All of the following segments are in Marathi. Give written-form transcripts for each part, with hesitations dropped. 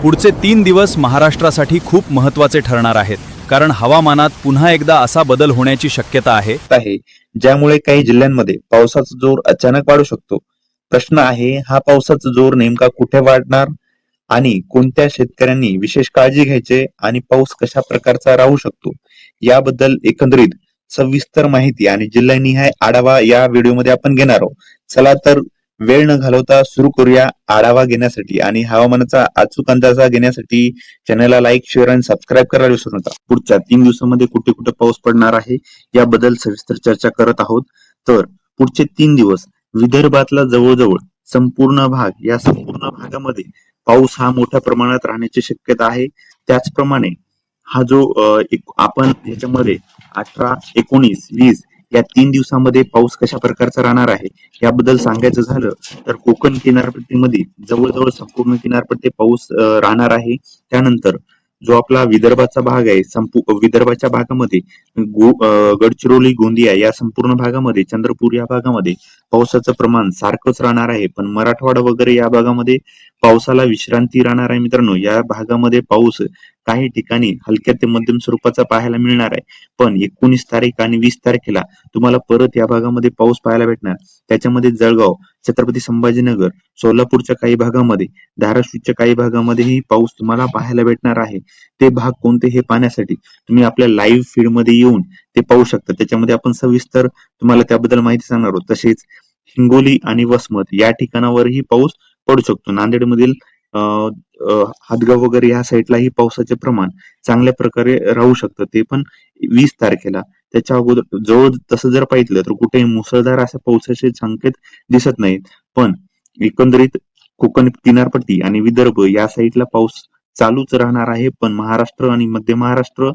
पुढचे 3 दिवस महाराष्ट्रासाठी खूप महत्त्वाचे ठरणार आहेत, कारण हवामानात पुन्हा एकदा असा बदल होण्याची शक्यता आहे ज्यामुळे काही जिल्ह्यांमध्ये पावसाचा जोर अचानक वाढू शकतो. प्रश्न आहे, हा पावसाचा जोर नेमका कुठे वाढणार आणि कोणत्या शेतकऱ्यांनी विशेष काळजी घ्यायची आणि पाऊस कशा प्रकारचा राहू शकतो याबद्दल एकंदरीत सविस्तर माहिती आणि जिल्हानिहाय आढावा या व्हिडिओमध्ये आपण घेणार आहोत. चला तर वेळ न घालवता सुरू करूया आढावा घेण्यासाठी आणि हवामानाचा अचूक अंदाजा घेण्यासाठी चॅनलला लाईक, शेअर आणि सबस्क्राईब करायला विसरू नका. पुढच्या 3 दिवसांमध्ये कुठे कुठे पाऊस पडणार आहे याबद्दल सविस्तर चर्चा करत आहोत. तर पुढचे 3 दिवस विदर्भातला जवळजवळ संपूर्ण भाग, या संपूर्ण भागामध्ये पाऊस हा मोठ्या प्रमाणात राहण्याची शक्यता आहे. त्याचप्रमाणे हा जो आपण याच्यामध्ये 18, 19, 20 या 3 दिवसांमध्ये पाऊस कशा प्रकारचा राहणार आहे याबद्दल सांगायचं झालं तर कोकण किनारपट्टीमध्ये जवळजवळ संपूर्ण किनारपट्टी पाऊस राहणार आहे. त्यानंतर जो आपला विदर्भाचा भाग आहे, विदर्भाच्या भागामध्ये गडचिरोली, गोंदिया या संपूर्ण भागामध्ये, चंद्रपूर या भागामध्ये पावसाचं प्रमाण सारखंच राहणार आहे. पण मराठवाडा वगैरे या भागामध्ये पावसाला विश्रांती राहणार आहे. मित्रांनो, या भागामध्ये पाऊस काही ठिकाणी हलक्या ते मध्यम स्वरूपाचा पाहायला मिळणार आहे. पण 19 तारीख आणि 20 तारखेला तुम्हाला परत या भागामध्ये पाऊस पाहायला भेटणार. त्याच्यामध्ये जळगाव, छत्रपती संभाजीनगर, सोलापूरच्या काही भागामध्ये, धाराशिवच्या काही भागामध्येही पाऊस तुम्हाला पाहायला भेटणार आहे. ते भाग कोणते हे पाहण्यासाठी तुम्ही आपल्या लाईव्ह फीड मध्ये येऊन ते पाहू शकता. त्याच्यामध्ये आपण सविस्तर तुम्हाला त्याबद्दल माहिती सांगणार आहोत. तसेच हिंगोली आणि वसमत या ठिकाणावरही पाऊस पडू शकतो. नांदेडमधील हादगाव वगैरे या साईडलाही पावसाचे प्रमाण चांगल्या प्रकारे राहू शकतं, ते पण 20 तारखेला. त्याच्या अगोदर जवळ तसं जर पाहिलं तर कुठेही मुसळधार अशा पावसाचे संकेत दिसत नाहीत. पण एकंदरीत कोकण किनारपट्टी आणि विदर्भ या साईडला पाऊस चालूच राहणार आहे. पण महाराष्ट्र आणि मध्य महाराष्ट्र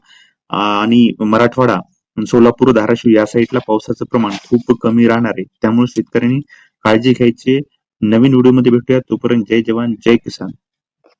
आणि मराठवाडा, सोलापूर, धाराशिव या साईडला पावसाचं प्रमाण खूप कमी राहणार आहे. त्यामुळे शेतकऱ्यांनी काळजी घ्यायची. नवीन व्हिडिओमध्ये भेटूया. तोपर्यंत जय जवान, जय किसान.